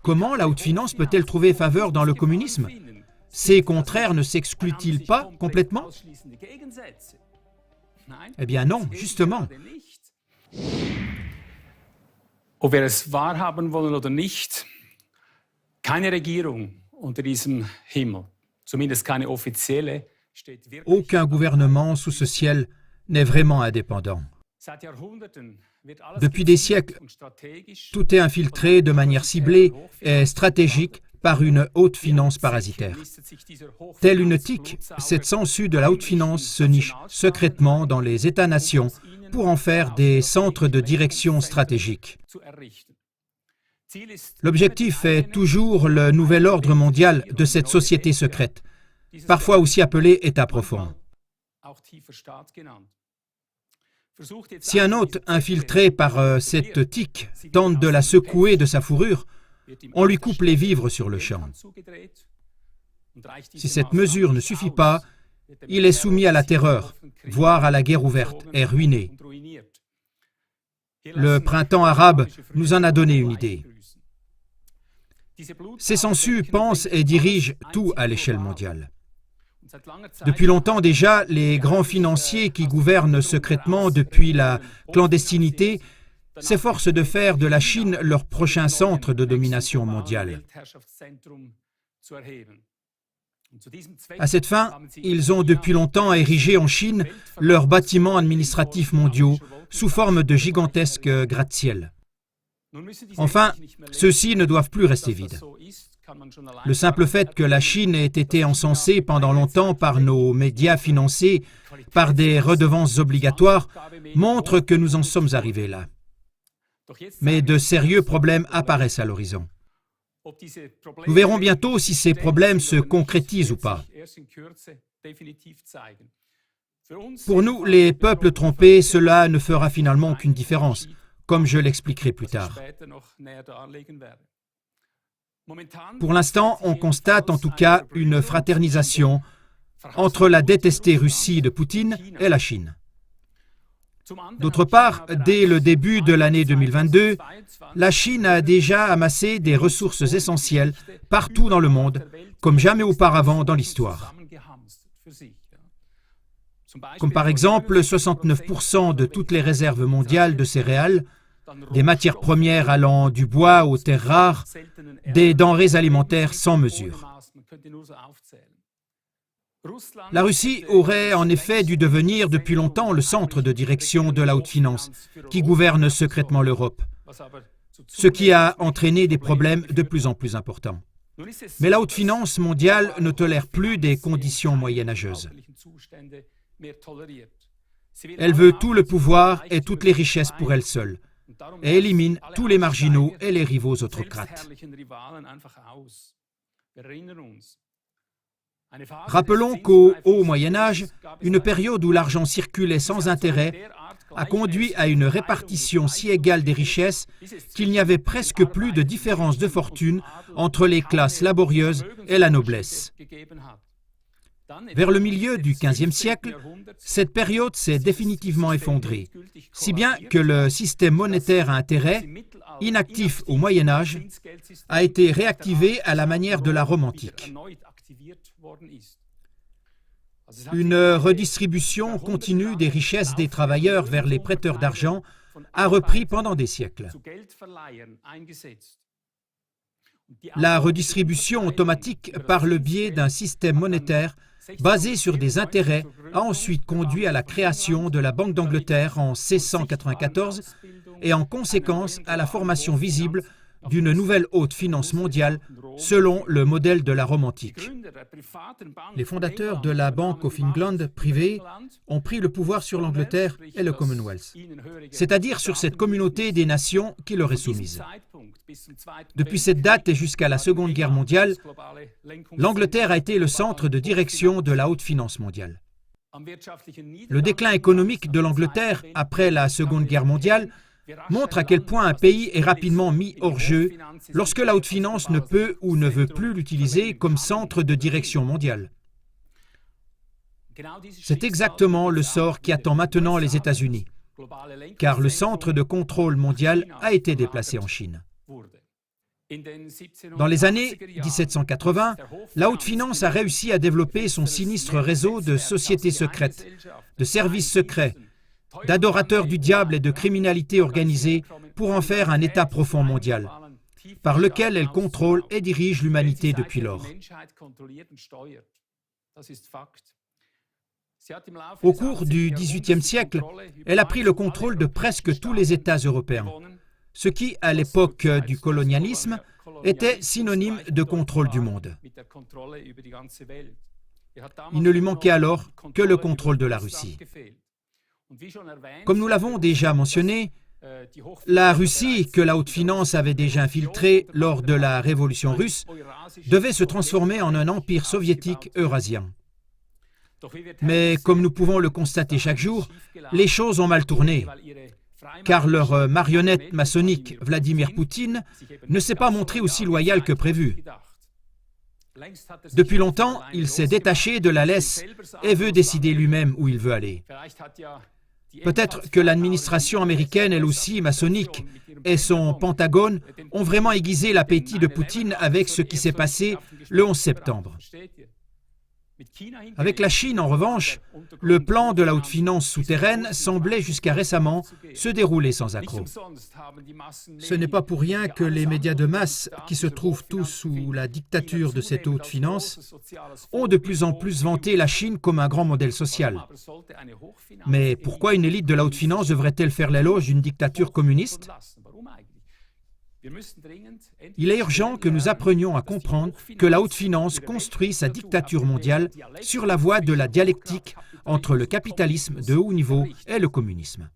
Comment la haute finance peut-elle trouver faveur dans le communisme? Ces contraires ne s'excluent-ils pas complètement? Eh bien non, justement. Ob wir es wahrhaben wollen oder nicht, keine Regierung unter diesem Himmel, zumindest keine offizielle, steht wirklich. Aucun gouvernement sous ce ciel n'est vraiment indépendant. Depuis des siècles, tout est infiltré de manière ciblée et stratégique par une haute finance parasitaire. Telle une tique, cette sangsue de la haute finance se niche secrètement dans les États-nations pour en faire des centres de direction stratégiques. L'objectif est toujours le nouvel ordre mondial de cette société secrète, parfois aussi appelée État profond. Si un hôte infiltré par cette tique tente de la secouer de sa fourrure, on lui coupe les vivres sur le champ. Si cette mesure ne suffit pas, il est soumis à la terreur, voire à la guerre ouverte, et ruiné. Le printemps arabe nous en a donné une idée. Ces sangsues pensent et dirigent tout à l'échelle mondiale. Depuis longtemps déjà, les grands financiers qui gouvernent secrètement depuis la clandestinité s'efforcent de faire de la Chine leur prochain centre de domination mondiale. À cette fin, ils ont depuis longtemps érigé en Chine leurs bâtiments administratifs mondiaux sous forme de gigantesques gratte-ciel. Enfin, ceux-ci ne doivent plus rester vides. Le simple fait que la Chine ait été encensée pendant longtemps par nos médias financés par des redevances obligatoires montre que nous en sommes arrivés là. Mais de sérieux problèmes apparaissent à l'horizon. Nous verrons bientôt si ces problèmes se concrétisent ou pas. Pour nous, les peuples trompés, cela ne fera finalement aucune différence, comme je l'expliquerai plus tard. Pour l'instant, on constate en tout cas une fraternisation entre la détestée Russie de Poutine et la Chine. D'autre part, dès le début de l'année 2022, la Chine a déjà amassé des ressources essentielles partout dans le monde, comme jamais auparavant dans l'histoire. Comme par exemple 69% de toutes les réserves mondiales de céréales, des matières premières allant du bois aux terres rares, des denrées alimentaires sans mesure. La Russie aurait en effet dû devenir depuis longtemps le centre de direction de la haute finance, qui gouverne secrètement l'Europe, ce qui a entraîné des problèmes de plus en plus importants. Mais la haute finance mondiale ne tolère plus des conditions moyenâgeuses. Elle veut tout le pouvoir et toutes les richesses pour elle seule, et élimine tous les marginaux et les rivaux autocrates. Rappelons qu'au Haut Moyen-Âge, une période où l'argent circulait sans intérêt a conduit à une répartition si égale des richesses qu'il n'y avait presque plus de différence de fortune entre les classes laborieuses et la noblesse. Vers le milieu du XVe siècle, cette période s'est définitivement effondrée, si bien que le système monétaire à intérêt, inactif au Moyen-Âge, a été réactivé à la manière de la Rome antique. Une redistribution continue des richesses des travailleurs vers les prêteurs d'argent a repris pendant des siècles. La redistribution automatique par le biais d'un système monétaire basé sur des intérêts a ensuite conduit à la création de la Banque d'Angleterre en 1694 et en conséquence à la formation visible d'une nouvelle haute finance mondiale selon le modèle de la Rome antique. Les fondateurs de la Bank of England privée ont pris le pouvoir sur l'Angleterre et le Commonwealth, c'est-à-dire sur cette communauté des nations qui leur est soumise. Depuis cette date et jusqu'à la Seconde Guerre mondiale, l'Angleterre a été le centre de direction de la haute finance mondiale. Le déclin économique de l'Angleterre après la Seconde Guerre mondiale montre à quel point un pays est rapidement mis hors jeu lorsque la haute finance ne peut ou ne veut plus l'utiliser comme centre de direction mondiale. C'est exactement le sort qui attend maintenant les États-Unis, car le centre de contrôle mondial a été déplacé en Chine. Dans les années 1780, la haute finance a réussi à développer son sinistre réseau de sociétés secrètes, de services secrets, d'adorateurs du diable et de criminalité organisée pour en faire un État profond mondial, par lequel elle contrôle et dirige l'humanité depuis lors. Au cours du XVIIIe siècle, elle a pris le contrôle de presque tous les États européens, ce qui, à l'époque du colonialisme, était synonyme de contrôle du monde. Il ne lui manquait alors que le contrôle de la Russie. Comme nous l'avons déjà mentionné, la Russie, que la haute finance avait déjà infiltrée lors de la Révolution russe, devait se transformer en un empire soviétique eurasien. Mais comme nous pouvons le constater chaque jour, les choses ont mal tourné, car leur marionnette maçonnique, Vladimir Poutine, ne s'est pas montré aussi loyal que prévu. Depuis longtemps, il s'est détaché de la laisse et veut décider lui-même où il veut aller. Peut-être que l'administration américaine, elle aussi maçonnique, et son Pentagone ont vraiment aiguisé l'appétit de Poutine avec ce qui s'est passé le 11 septembre. Avec la Chine, en revanche, le plan de la haute finance souterraine semblait jusqu'à récemment se dérouler sans accroc. Ce n'est pas pour rien que les médias de masse, qui se trouvent tous sous la dictature de cette haute finance, ont de plus en plus vanté la Chine comme un grand modèle social. Mais pourquoi une élite de la haute finance devrait-elle faire l'éloge d'une dictature communiste ? Il est urgent que nous apprenions à comprendre que la haute finance construit sa dictature mondiale sur la voie de la dialectique entre le capitalisme de haut niveau et le communisme.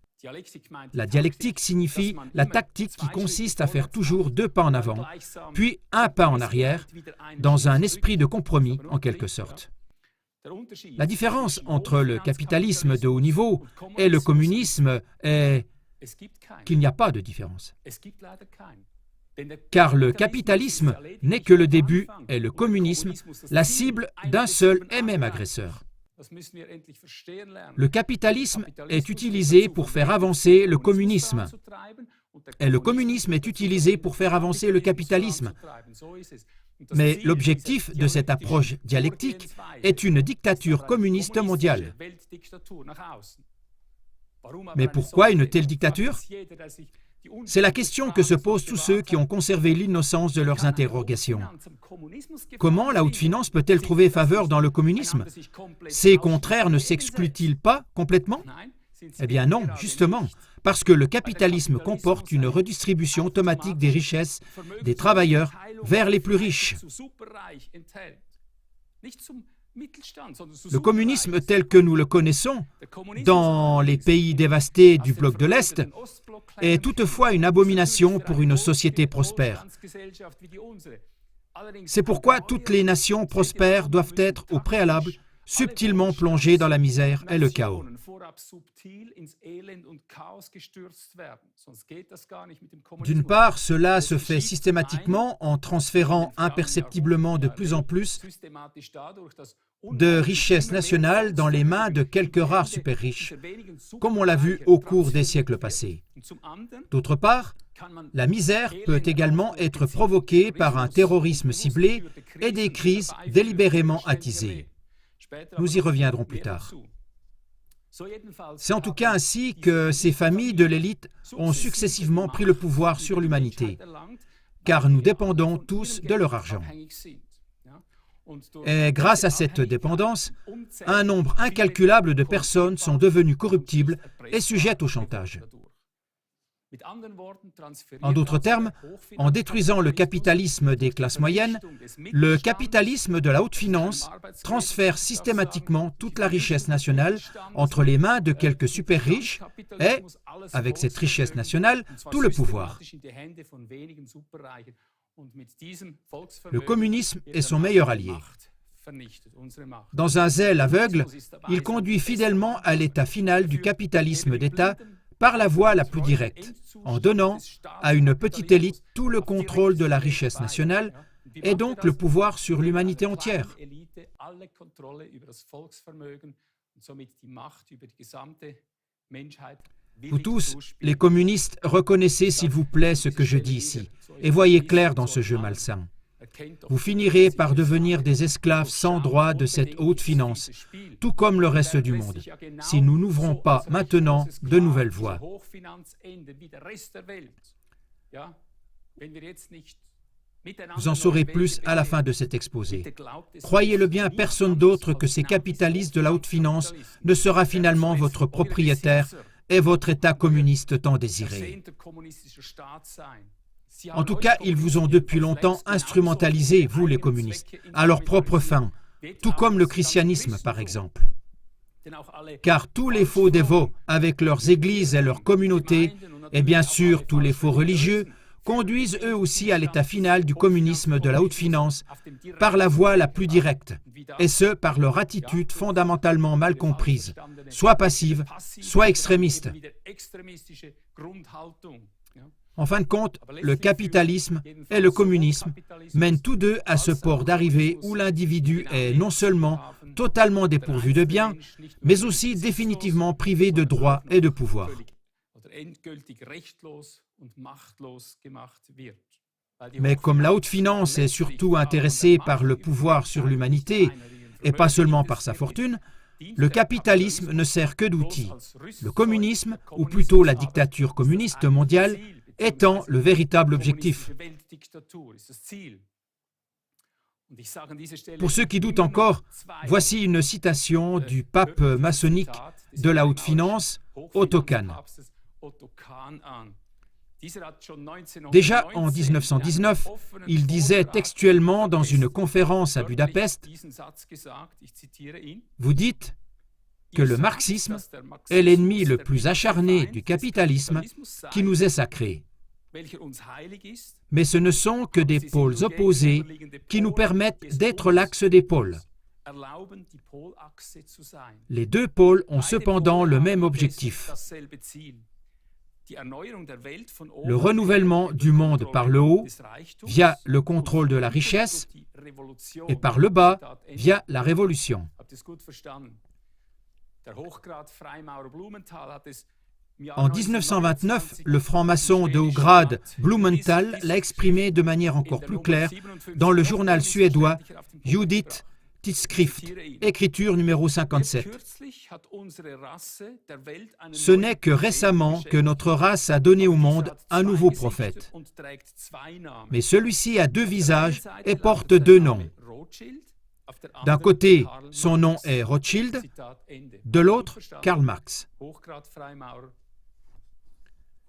La dialectique signifie la tactique qui consiste à faire toujours 2 pas en avant, puis 1 pas en arrière, dans un esprit de compromis en quelque sorte. La différence entre le capitalisme de haut niveau et le communisme est qu'il n'y a pas de différence. Car le capitalisme n'est que le début et le communisme la cible d'un seul et même agresseur. Le capitalisme est utilisé pour faire avancer le communisme, et le communisme est utilisé pour faire avancer le capitalisme. Mais l'objectif de cette approche dialectique est une dictature communiste mondiale. Mais pourquoi une telle dictature ? C'est la question que se posent tous ceux qui ont conservé l'innocence de leurs interrogations. Comment la haute finance peut-elle trouver faveur dans le communisme ? Ces contraires ne s'excluent-ils pas complètement ? Eh bien non, justement, parce que le capitalisme comporte une redistribution automatique des richesses des travailleurs vers les plus riches. Le communisme tel que nous le connaissons dans les pays dévastés du bloc de l'Est est toutefois une abomination pour une société prospère. C'est pourquoi toutes les nations prospères doivent être au préalable subtilement plongées dans la misère et le chaos. D'une part, cela se fait systématiquement en transférant imperceptiblement de plus en plus de richesses nationales dans les mains de quelques rares super riches, comme on l'a vu au cours des siècles passés. D'autre part, la misère peut également être provoquée par un terrorisme ciblé et des crises délibérément attisées. Nous y reviendrons plus tard. C'est en tout cas ainsi que ces familles de l'élite ont successivement pris le pouvoir sur l'humanité, car nous dépendons tous de leur argent. Et grâce à cette dépendance, un nombre incalculable de personnes sont devenues corruptibles et sujettes au chantage. En d'autres termes, en détruisant le capitalisme des classes moyennes, le capitalisme de la haute finance transfère systématiquement toute la richesse nationale entre les mains de quelques super riches et, avec cette richesse nationale, tout le pouvoir. Le communisme est son meilleur allié. Dans un zèle aveugle, il conduit fidèlement à l'état final du capitalisme d'État par la voie la plus directe, en donnant à une petite élite tout le contrôle de la richesse nationale et donc le pouvoir sur l'humanité entière. Vous tous, les communistes, reconnaissez s'il vous plaît ce que je dis ici, et voyez clair dans ce jeu malsain. Vous finirez par devenir des esclaves sans droit de cette haute finance, tout comme le reste du monde, si nous n'ouvrons pas maintenant de nouvelles voies. Vous en saurez plus à la fin de cet exposé. Croyez-le bien, personne d'autre que ces capitalistes de la haute finance ne sera finalement votre propriétaire et votre État communiste tant désiré. En tout cas, ils vous ont depuis longtemps instrumentalisé, vous les communistes, à leurs propres fins, tout comme le christianisme par exemple. Car tous les faux dévots, avec leurs églises et leurs communautés, et bien sûr tous les faux religieux, conduisent eux aussi à l'état final du communisme de la haute finance par la voie la plus directe, et ce par leur attitude fondamentalement mal comprise, soit passive, soit extrémiste. En fin de compte, le capitalisme et le communisme mènent tous deux à ce port d'arrivée où l'individu est non seulement totalement dépourvu de biens, mais aussi définitivement privé de droits et de pouvoir. Mais comme la haute finance est surtout intéressée par le pouvoir sur l'humanité, et pas seulement par sa fortune, le capitalisme ne sert que d'outil. Le communisme, ou plutôt la dictature communiste mondiale, étant le véritable objectif. Pour ceux qui doutent encore, voici une citation du pape maçonnique de la haute finance, Otto Kahn. Déjà en 1919, il disait textuellement dans une conférence à Budapest, « Vous dites que le marxisme est l'ennemi le plus acharné du capitalisme qui nous est sacré. Mais ce ne sont que des pôles opposés qui nous permettent d'être l'axe des pôles. Les deux pôles ont cependant le même objectif. Le renouvellement du monde par le haut, via le contrôle de la richesse, et par le bas, via la révolution. » En 1929, le franc-maçon de haut grade Blumenthal l'a exprimé de manière encore plus claire dans le journal suédois Judith Tidskrift, écriture numéro 57. Ce n'est que récemment que notre race a donné au monde un nouveau prophète. Mais celui-ci a deux visages et porte deux noms. D'un côté, son nom est Rothschild, de l'autre, Karl Marx.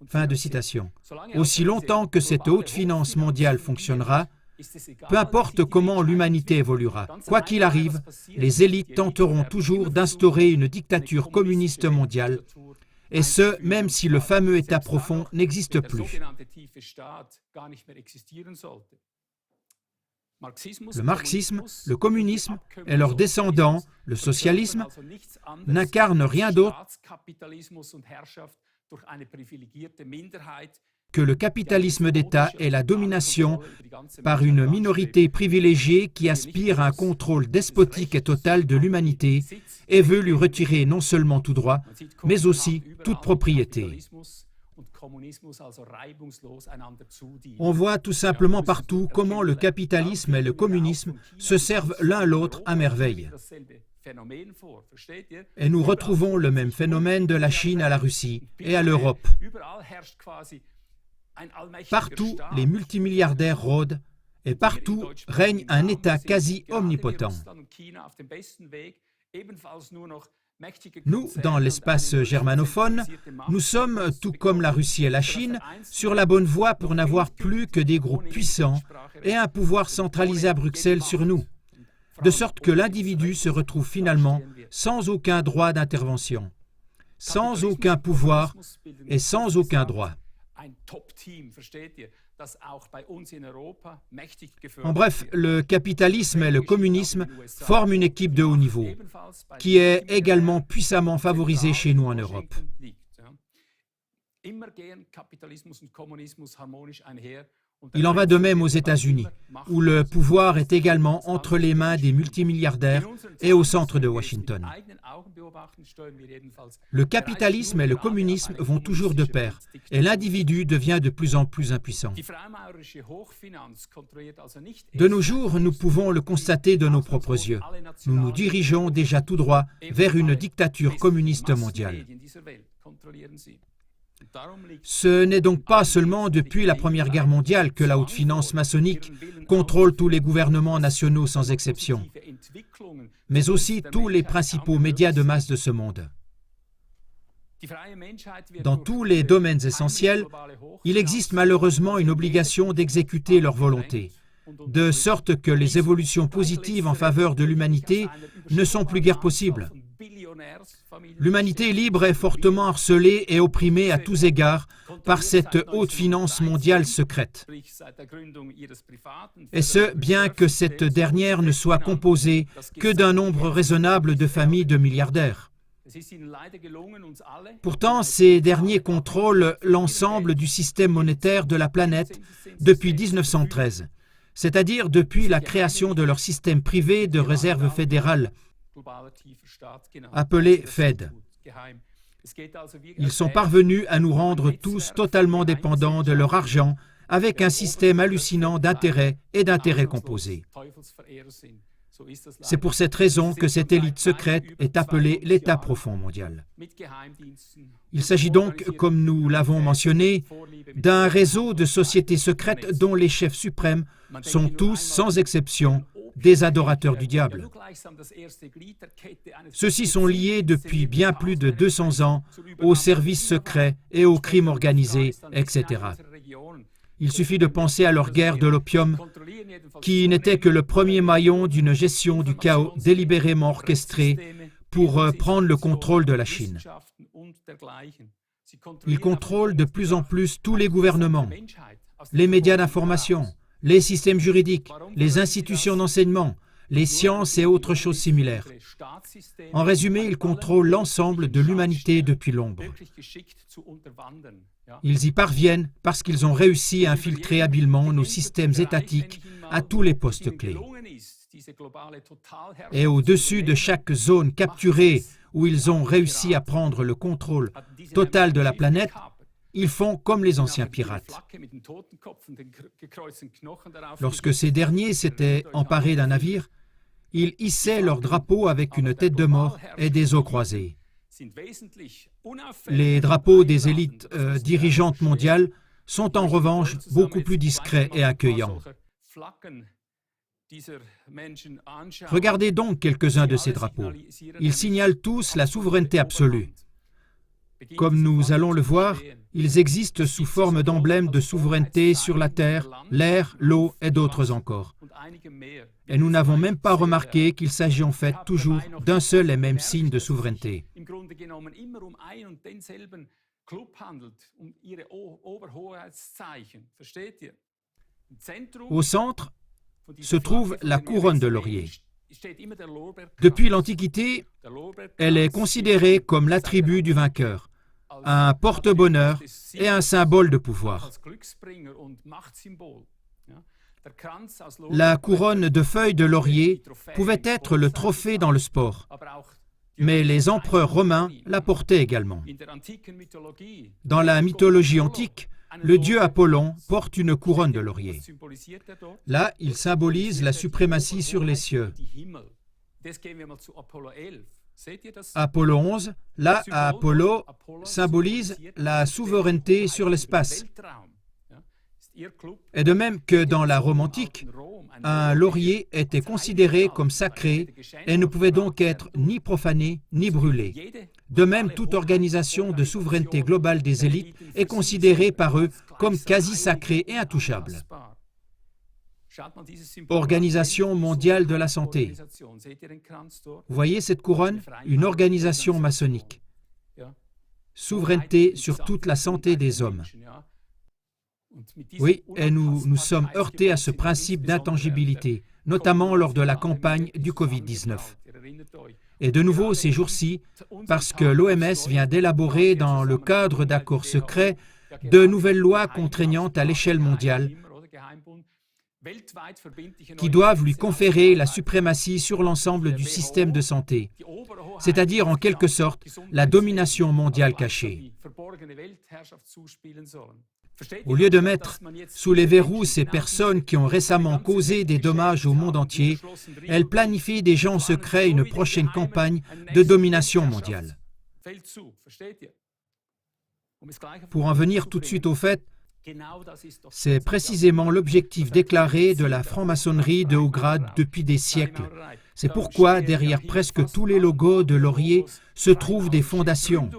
Fin de citation. Aussi longtemps que cette haute finance mondiale fonctionnera, peu importe comment l'humanité évoluera, quoi qu'il arrive, les élites tenteront toujours d'instaurer une dictature communiste mondiale, et ce, même si le fameux État profond n'existe plus. Le marxisme, le communisme et leurs descendants, le socialisme, n'incarnent rien d'autre que le capitalisme d'État et la domination par une minorité privilégiée qui aspire à un contrôle despotique et total de l'humanité et veut lui retirer non seulement tout droit, mais aussi toute propriété. On voit tout simplement partout comment le capitalisme et le communisme se servent l'un l'autre à merveille. Et nous retrouvons le même phénomène de la Chine à la Russie et à l'Europe. Partout, les multimilliardaires rôdent et partout règne un État quasi omnipotent. Nous, dans l'espace germanophone, nous sommes, tout comme la Russie et la Chine, sur la bonne voie pour n'avoir plus que des groupes puissants et un pouvoir centralisé à Bruxelles sur nous, de sorte que l'individu se retrouve finalement sans aucun droit d'intervention, sans aucun pouvoir et sans aucun droit. En bref, le capitalisme et le communisme forment une équipe de haut niveau, qui est également puissamment favorisée chez nous en Europe. Il en va de même aux États-Unis. où le pouvoir est également entre les mains des multimilliardaires et au centre de Washington. Le capitalisme et le communisme vont toujours de pair, et l'individu devient de plus en plus impuissant. De nos jours, nous pouvons le constater de nos propres yeux. Nous nous dirigeons déjà tout droit vers une dictature communiste mondiale. Ce n'est donc pas seulement depuis la Première Guerre mondiale que la haute finance maçonnique contrôle tous les gouvernements nationaux sans exception, mais aussi tous les principaux médias de masse de ce monde. Dans tous les domaines essentiels, il existe malheureusement une obligation d'exécuter leur volonté, de sorte que les évolutions positives en faveur de l'humanité ne sont plus guère possibles. L'humanité libre est fortement harcelée et opprimée à tous égards par cette haute finance mondiale secrète. Et ce, bien que cette dernière ne soit composée que d'un nombre raisonnable de familles de milliardaires. Pourtant, ces derniers contrôlent l'ensemble du système monétaire de la planète depuis 1913, c'est-à-dire depuis la création de leur système privé de réserve fédérale, appelé Fed. Ils sont parvenus à nous rendre tous totalement dépendants de leur argent avec un système hallucinant d'intérêts et d'intérêts composés. C'est pour cette raison que cette élite secrète est appelée l'État profond mondial. Il s'agit donc, comme nous l'avons mentionné, d'un réseau de sociétés secrètes dont les chefs suprêmes sont tous, sans exception, des adorateurs du diable. Ceux-ci sont liés depuis bien plus de 200 ans aux services secrets et aux crimes organisés, etc. Il suffit de penser à leur guerre de l'opium, qui n'était que le premier maillon d'une gestion du chaos délibérément orchestrée pour prendre le contrôle de la Chine. Ils contrôlent de plus en plus tous les gouvernements, les médias d'information, les systèmes juridiques, les institutions d'enseignement, les sciences et autres choses similaires. En résumé, ils contrôlent l'ensemble de l'humanité depuis l'ombre. Ils y parviennent parce qu'ils ont réussi à infiltrer habilement nos systèmes étatiques à tous les postes clés. Et au-dessus de chaque zone capturée où ils ont réussi à prendre le contrôle total de la planète, ils font comme les anciens pirates. Lorsque ces derniers s'étaient emparés d'un navire, ils hissaient leur drapeau avec une tête de mort et des os croisés. Les drapeaux des élites dirigeantes mondiales sont en revanche beaucoup plus discrets et accueillants. Regardez donc quelques-uns de ces drapeaux. Ils signalent tous la souveraineté absolue. Comme nous allons le voir, ils existent sous forme d'emblèmes de souveraineté sur la terre, l'air, l'eau et d'autres encore. Et nous n'avons même pas remarqué qu'il s'agit en fait toujours d'un seul et même signe de souveraineté. Au centre se trouve la couronne de laurier. Depuis l'Antiquité, elle est considérée comme l'attribut du vainqueur, un porte-bonheur et un symbole de pouvoir. La couronne de feuilles de laurier pouvait être le trophée dans le sport, mais les empereurs romains la portaient également. Dans la mythologie antique, le dieu Apollon porte une couronne de laurier. Là, il symbolise la suprématie sur les cieux. Apollo 11, là, Apollo symbolise la souveraineté sur l'espace. Et de même que dans la Rome antique, un laurier était considéré comme sacré et ne pouvait donc être ni profané ni brûlé. De même, toute organisation de souveraineté globale des élites est considérée par eux comme quasi sacrée et intouchable. Organisation mondiale de la santé. Vous voyez cette couronne? Une organisation maçonnique. Souveraineté sur toute la santé des hommes. Oui, et nous nous sommes heurtés à ce principe d'intangibilité, notamment lors de la campagne du Covid-19. Et de nouveau ces jours-ci, parce que l'OMS vient d'élaborer dans le cadre d'accords secrets de nouvelles lois contraignantes à l'échelle mondiale, qui doivent lui conférer la suprématie sur l'ensemble du système de santé, c'est-à-dire en quelque sorte la domination mondiale cachée. Au lieu de mettre sous les verrous ces personnes qui ont récemment causé des dommages au monde entier, elle planifie déjà en secret une prochaine campagne de domination mondiale. Pour en venir tout de suite au fait, c'est précisément l'objectif déclaré de la franc-maçonnerie de haut grade depuis des siècles. C'est pourquoi derrière presque tous les logos de Laurier se trouvent des fondations,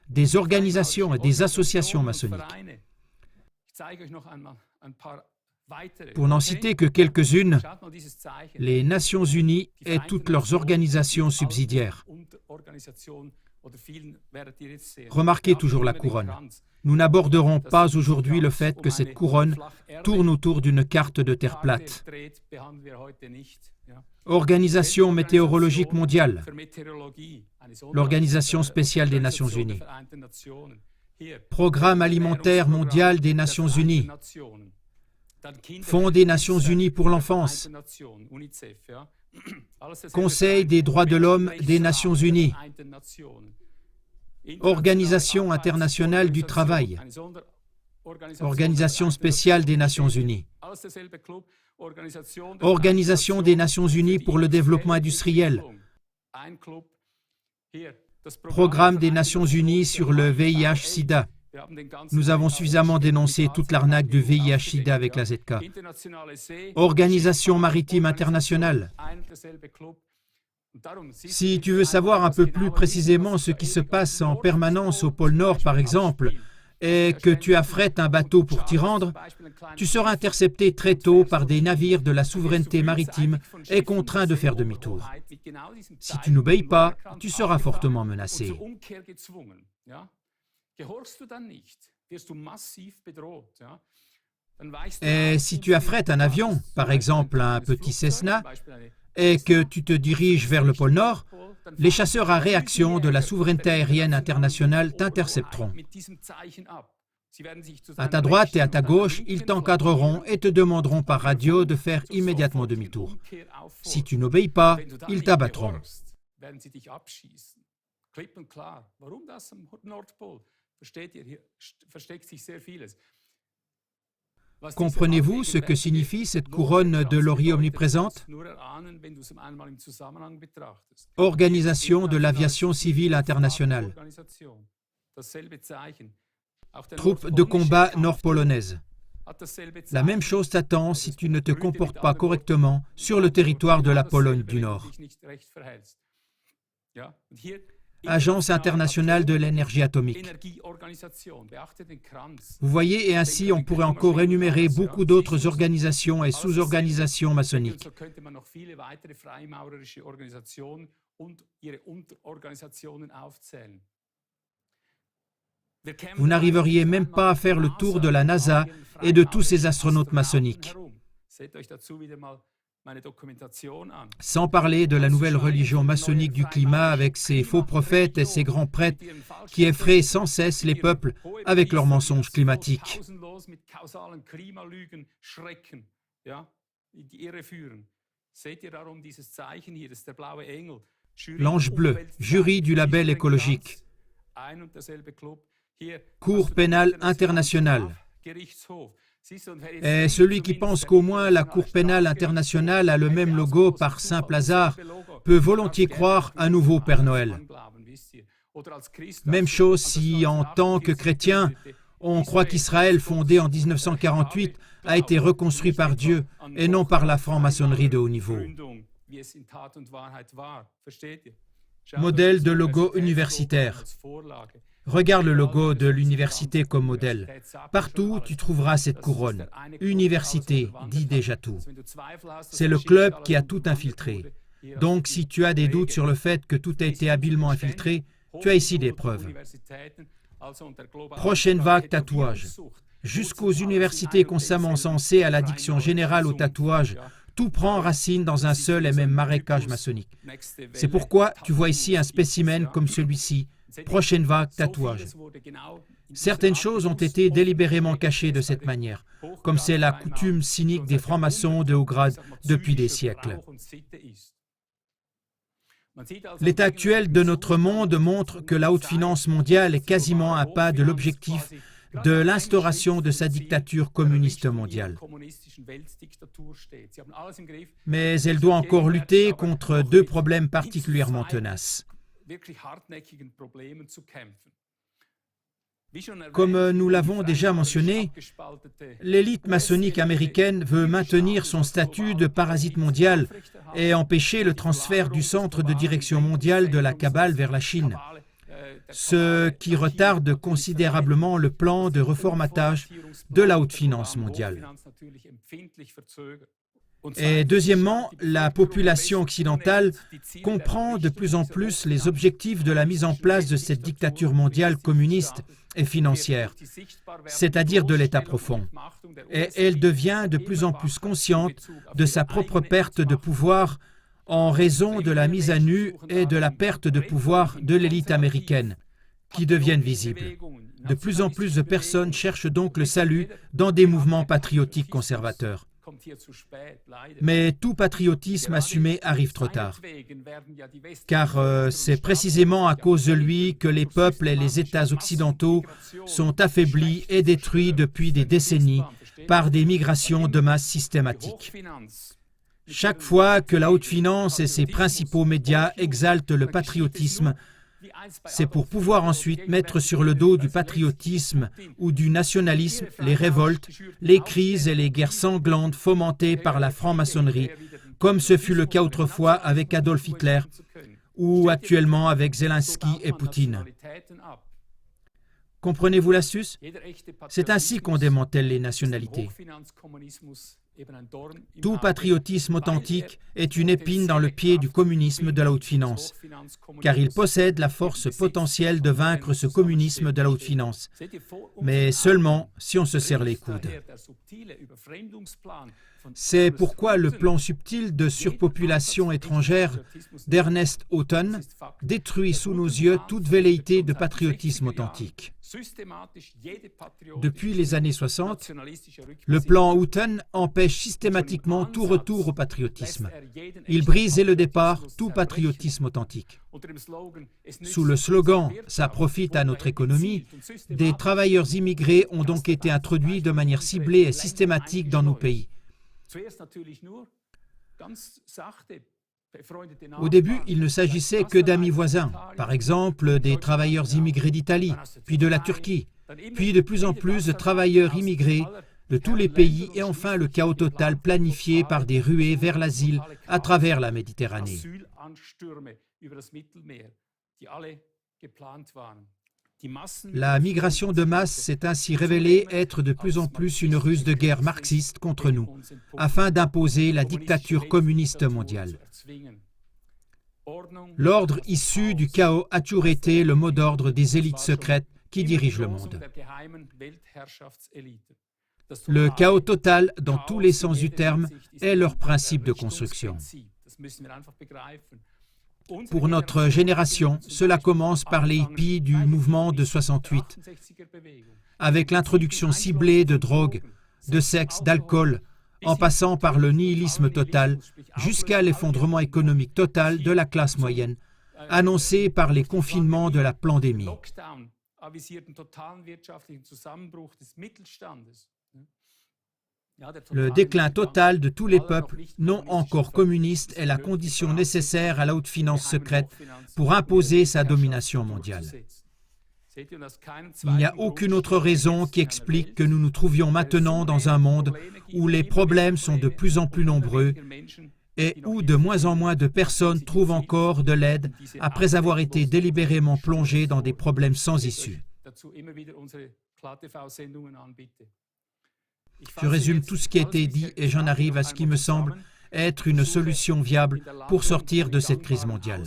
des organisations et des associations maçonniques. Pour n'en citer que quelques-unes, les Nations Unies et toutes leurs organisations subsidiaires. Remarquez toujours la couronne. Nous n'aborderons pas aujourd'hui le fait que cette couronne tourne autour d'une carte de terre plate. Organisation météorologique mondiale, l'Organisation spéciale des Nations Unies, Programme alimentaire mondial des Nations Unies, Fonds des Nations Unies pour l'enfance, Conseil des droits de l'homme des Nations Unies, Organisation internationale du travail, Organisation spéciale des Nations Unies, Organisation des Nations Unies pour le développement industriel, Programme des Nations Unies sur le VIH-Sida. Nous avons suffisamment dénoncé toute l'arnaque du VIH-Sida avec la ZK. Organisation maritime internationale. Si tu veux savoir un peu plus précisément ce qui se passe en permanence au pôle Nord, par exemple, et que tu affrètes un bateau pour t'y rendre, tu seras intercepté très tôt par des navires de la souveraineté maritime et contraint de faire demi-tour. Si tu n'obéis pas, tu seras fortement menacé. Et si tu affrètes un avion, par exemple un petit Cessna, et que tu te diriges vers le pôle Nord, les chasseurs à réaction de la souveraineté aérienne internationale t'intercepteront. À ta droite et à ta gauche, ils t'encadreront et te demanderont par radio de faire immédiatement demi-tour. Si tu n'obéis pas, ils t'abattront. Comprenez-vous ce que signifie cette couronne de laurier omniprésente? Organisation de l'aviation civile internationale. Troupes de combat nord-polonaises. La même chose t'attend si tu ne te comportes pas correctement sur le territoire de la Pologne du Nord. Agence internationale de l'énergie atomique. Vous voyez, et ainsi on pourrait encore énumérer beaucoup d'autres organisations et sous-organisations maçonniques. Vous n'arriveriez même pas à faire le tour de la NASA et de tous ces astronautes maçonniques. Sans parler de la nouvelle religion maçonnique du climat avec ses faux prophètes et ses grands prêtres qui effraient sans cesse les peuples avec leurs mensonges climatiques. L'ange bleu, jury du label écologique. Cour pénale internationale. Et celui qui pense qu'au moins la Cour pénale internationale a le même logo par simple hasard peut volontiers croire un nouveau Père Noël. Même chose si, en tant que chrétien, on croit qu'Israël, fondé en 1948, a été reconstruit par Dieu et non par la franc-maçonnerie de haut niveau. Modèle de logo universitaire. Regarde le logo de l'université comme modèle. Partout, tu trouveras cette couronne. Université dit déjà tout. C'est le club qui a tout infiltré. Donc, si tu as des doutes sur le fait que tout a été habilement infiltré, tu as ici des preuves. Prochaine vague tatouage. Jusqu'aux universités constamment censées à l'addiction générale au tatouage, tout prend racine dans un seul et même marécage maçonnique. C'est pourquoi tu vois ici un spécimen comme celui-ci, prochaine vague, tatouage. Certaines choses ont été délibérément cachées de cette manière, comme c'est la coutume cynique des francs-maçons de haut grade depuis des siècles. L'état actuel de notre monde montre que la haute finance mondiale est quasiment à pas de l'objectif de l'instauration de sa dictature communiste mondiale. Mais elle doit encore lutter contre deux problèmes particulièrement tenaces. Comme nous l'avons déjà mentionné, l'élite maçonnique américaine veut maintenir son statut de parasite mondial et empêcher le transfert du centre de direction mondiale de la Kabbale vers la Chine, ce qui retarde considérablement le plan de reformatage de la haute finance mondiale. Et deuxièmement, la population occidentale comprend de plus en plus les objectifs de la mise en place de cette dictature mondiale communiste et financière, c'est-à-dire de l'État profond. Et elle devient de plus en plus consciente de sa propre perte de pouvoir en raison de la mise à nu et de la perte de pouvoir de l'élite américaine, qui deviennent visibles. De plus en plus de personnes cherchent donc le salut dans des mouvements patriotiques conservateurs. Mais tout patriotisme assumé arrive trop tard, car c'est précisément à cause de lui que les peuples et les États occidentaux sont affaiblis et détruits depuis des décennies par des migrations de masse systématiques. Chaque fois que la haute finance et ses principaux médias exaltent le patriotisme, c'est pour pouvoir ensuite mettre sur le dos du patriotisme ou du nationalisme les révoltes, les crises et les guerres sanglantes fomentées par la franc-maçonnerie, comme ce fut le cas autrefois avec Adolf Hitler ou actuellement avec Zelensky et Poutine. Comprenez-vous l'astuce? C'est ainsi qu'on démantèle les nationalités. Tout patriotisme authentique est une épine dans le pied du communisme de la haute finance, car il possède la force potentielle de vaincre ce communisme de la haute finance, mais seulement si on se serre les coudes. C'est pourquoi le plan subtil de surpopulation étrangère d'Ernest Houghton détruit sous nos yeux toute velléité de patriotisme authentique. Depuis les années 60, le plan Houghton empêche systématiquement tout retour au patriotisme. Il brise dès le départ tout patriotisme authentique. Sous le slogan « Ça profite à notre économie », des travailleurs immigrés ont donc été introduits de manière ciblée et systématique dans nos pays. Au début, il ne s'agissait que d'amis voisins, par exemple des travailleurs immigrés d'Italie, puis de la Turquie, puis de plus en plus de travailleurs immigrés de tous les pays et enfin le chaos total planifié par des ruées vers l'asile à travers la Méditerranée. La migration de masse s'est ainsi révélée être de plus en plus une ruse de guerre marxiste contre nous, afin d'imposer la dictature communiste mondiale. L'ordre issu du chaos a toujours été le mot d'ordre des élites secrètes qui dirigent le monde. Le chaos total, dans tous les sens du terme, est leur principe de construction. Pour notre génération, cela commence par les hippies du mouvement de 68, avec l'introduction ciblée de drogue, de sexe, d'alcool, en passant par le nihilisme total, jusqu'à l'effondrement économique total de la classe moyenne, annoncé par les confinements de la pandémie. Le déclin total de tous les peuples non encore communistes est la condition nécessaire à la haute finance secrète pour imposer sa domination mondiale. Il n'y a aucune autre raison qui explique que nous nous trouvions maintenant dans un monde où les problèmes sont de plus en plus nombreux et où de moins en moins de personnes trouvent encore de l'aide après avoir été délibérément plongées dans des problèmes sans issue. Je résume tout ce qui a été dit et j'en arrive à ce qui me semble être une solution viable pour sortir de cette crise mondiale.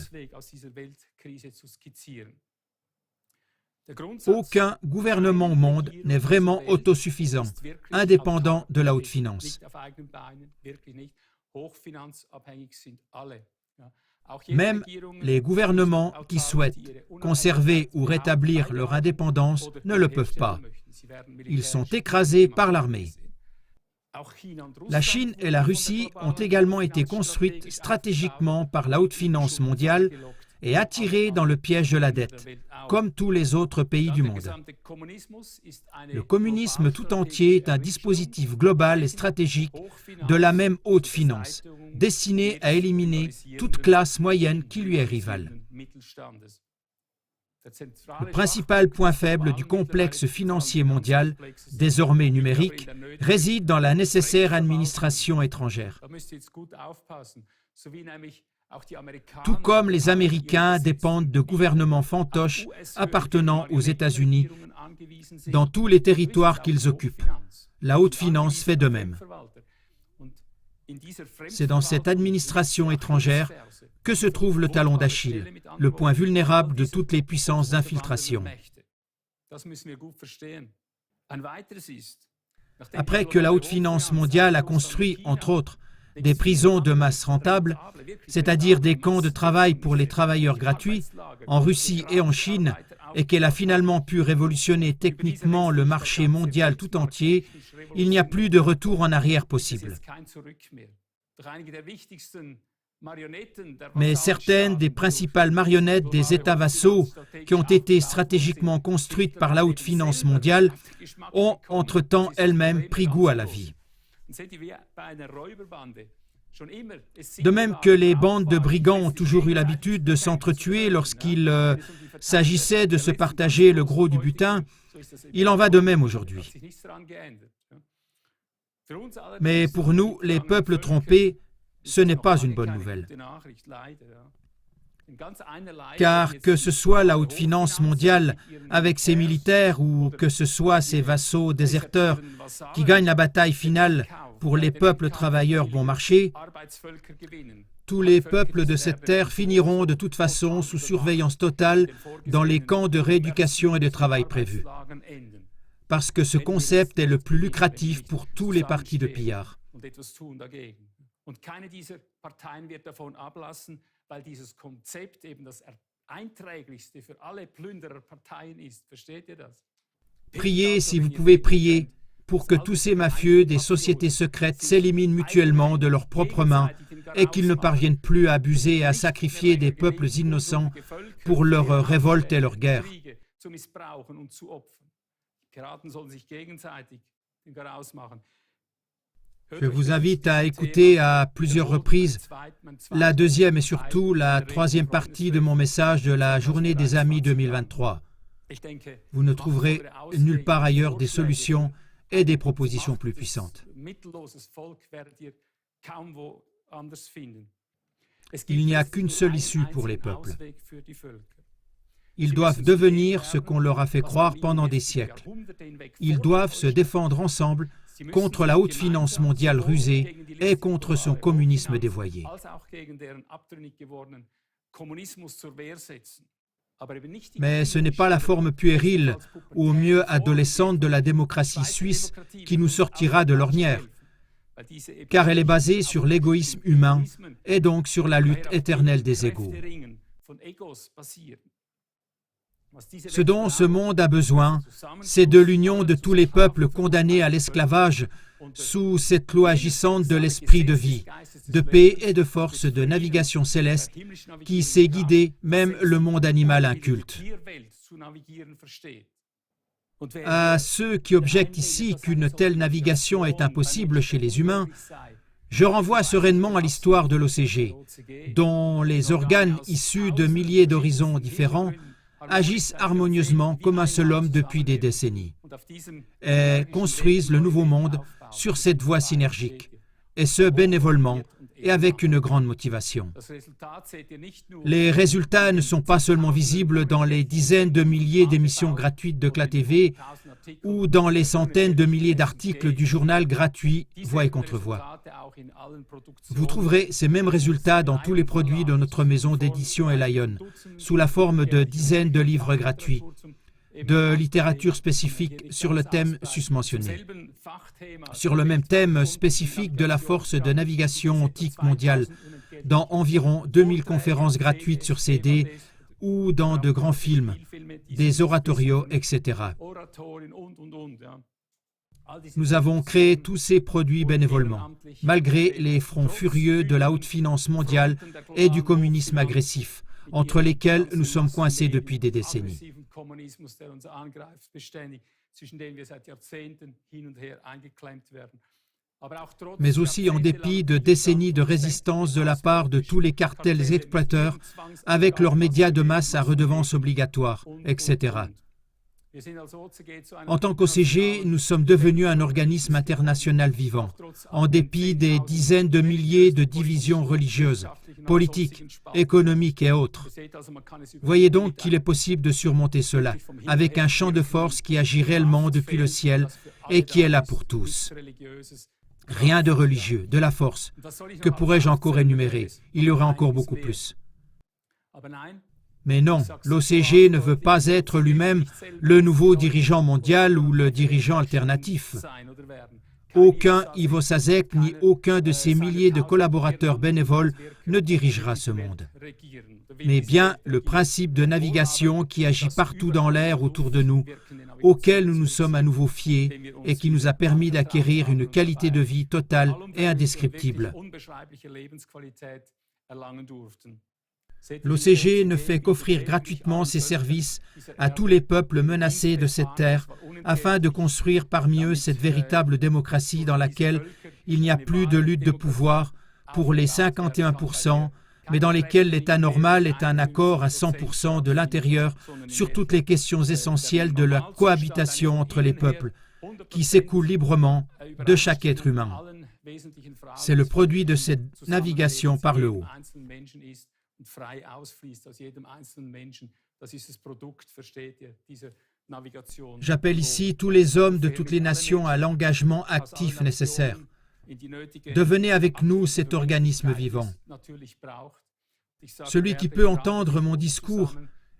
Aucun gouvernement au monde n'est vraiment autosuffisant, indépendant de la haute finance. Même les gouvernements qui souhaitent conserver ou rétablir leur indépendance ne le peuvent pas. Ils sont écrasés par l'armée. La Chine et la Russie ont également été construites stratégiquement par la haute finance mondiale et attirées dans le piège de la dette, comme tous les autres pays du monde. Le communisme tout entier est un dispositif global et stratégique de la même haute finance, destiné à éliminer toute classe moyenne qui lui est rivale. Le principal point faible du complexe financier mondial, désormais numérique, réside dans la nécessaire administration étrangère. Tout comme les Américains dépendent de gouvernements fantoches appartenant aux États-Unis dans tous les territoires qu'ils occupent, la haute finance fait de même. C'est dans cette administration étrangère que se trouve le talon d'Achille, le point vulnérable de toutes les puissances d'infiltration. Après que la haute finance mondiale a construit, entre autres, des prisons de masse rentables, c'est-à-dire des camps de travail pour les travailleurs gratuits, en Russie et en Chine, et qu'elle a finalement pu révolutionner techniquement le marché mondial tout entier, il n'y a plus de retour en arrière possible. Mais certaines des principales marionnettes des États vassaux qui ont été stratégiquement construites par la haute finance mondiale ont entre-temps elles-mêmes pris goût à la vie. De même que les bandes de brigands ont toujours eu l'habitude de s'entretuer lorsqu'il s'agissait de se partager le gros du butin, il en va de même aujourd'hui. Mais pour nous, les peuples trompés, ce n'est pas une bonne nouvelle. Car que ce soit la haute finance mondiale avec ses militaires ou que ce soit ses vassaux déserteurs qui gagnent la bataille finale pour les peuples travailleurs bon marché, tous les peuples de cette terre finiront de toute façon sous surveillance totale dans les camps de rééducation et de travail prévus. Parce que ce concept est le plus lucratif pour tous les partis de pillards. Priez si vous pouvez prier pour que tous ces mafieux des sociétés secrètes s'éliminent mutuellement de leurs propres mains et qu'ils ne parviennent plus à abuser et à sacrifier des peuples innocents pour leur révolte et leur guerre. Je vous invite à écouter à plusieurs reprises la deuxième et surtout la troisième partie de mon message de la Journée des Amis 2023. Vous ne trouverez nulle part ailleurs des solutions et des propositions plus puissantes. Il n'y a qu'une seule issue pour les peuples. Ils doivent devenir ce qu'on leur a fait croire pendant des siècles. Ils doivent se défendre ensemble contre la haute finance mondiale rusée et contre son communisme dévoyé. Mais ce n'est pas la forme puérile ou au mieux adolescente de la démocratie suisse qui nous sortira de l'ornière, car elle est basée sur l'égoïsme humain et donc sur la lutte éternelle des égos. Ce dont ce monde a besoin, c'est de l'union de tous les peuples condamnés à l'esclavage sous cette loi agissante de l'esprit de vie, de paix et de force de navigation céleste qui sait guider même le monde animal inculte. À ceux qui objectent ici qu'une telle navigation est impossible chez les humains, je renvoie sereinement à l'histoire de l'OCG, dont les organes issus de milliers d'horizons différents agissent harmonieusement comme un seul homme depuis des décennies et construisent le nouveau monde sur cette voie synergique, et ce bénévolement et avec une grande motivation. Les résultats ne sont pas seulement visibles dans les dizaines de milliers d'émissions gratuites de CLA TV ou dans les centaines de milliers d'articles du journal gratuit Voix et Contre-Voix. Vous trouverez ces mêmes résultats dans tous les produits de notre maison d'édition Elion, sous la forme de dizaines de livres gratuits, de littérature spécifique sur le thème susmentionné. Sur le même thème spécifique de la force de navigation optique mondiale, dans environ 2000 conférences gratuites sur CD ou dans de grands films, des oratorios, etc. Nous avons créé tous ces produits bénévolement, malgré les fronts furieux de la haute finance mondiale et du communisme agressif, entre lesquels nous sommes coincés depuis des décennies. Mais aussi en dépit de décennies de résistance de la part de tous les cartels exploiteurs avec leurs médias de masse à redevance obligatoire, etc. En tant qu'OCG, nous sommes devenus un organisme international vivant, en dépit des dizaines de milliers de divisions religieuses, politiques, économiques et autres. Voyez donc qu'il est possible de surmonter cela, avec un champ de force qui agit réellement depuis le ciel et qui est là pour tous. Rien de religieux, de la force. Que pourrais-je encore énumérer? Il y aurait encore beaucoup plus. Mais non, l'OCG ne veut pas être lui-même le nouveau dirigeant mondial ou le dirigeant alternatif. Aucun Ivo Sasek ni aucun de ses milliers de collaborateurs bénévoles ne dirigera ce monde. Mais bien le principe de navigation qui agit partout dans l'air autour de nous, auquel nous nous sommes à nouveau fiés et qui nous a permis d'acquérir une qualité de vie totale et indescriptible. L'OCG ne fait qu'offrir gratuitement ses services à tous les peuples menacés de cette terre afin de construire parmi eux cette véritable démocratie dans laquelle il n'y a plus de lutte de pouvoir pour les 51%, mais dans lesquels l'État normal est un accord à 100% de l'intérieur sur toutes les questions essentielles de la cohabitation entre les peuples, qui s'écoule librement de chaque être humain. C'est le produit de cette navigation par le haut. J'appelle ici tous les hommes de toutes les nations à l'engagement actif nécessaire. Devenez avec nous cet organisme vivant. Celui qui peut entendre mon discours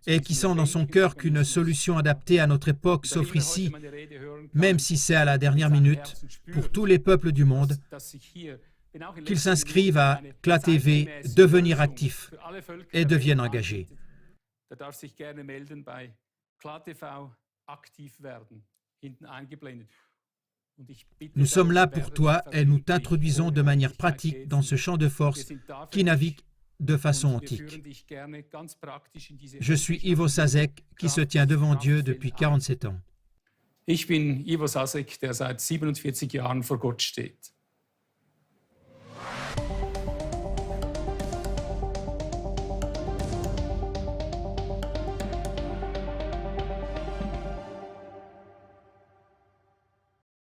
et qui sent dans son cœur qu'une solution adaptée à notre époque s'offre ici, même si c'est à la dernière minute, pour tous les peuples du monde, qu'ils s'inscrivent à CLA TV, devenir actifs et deviennent engagés. Nous sommes là pour toi et nous t'introduisons de manière pratique dans ce champ de force qui navigue de façon antique. Je suis Ivo Sasek qui se tient devant Dieu depuis 47 ans. Ich bin Ivo Sasek, der seit 47 Jahren vor Gott steht.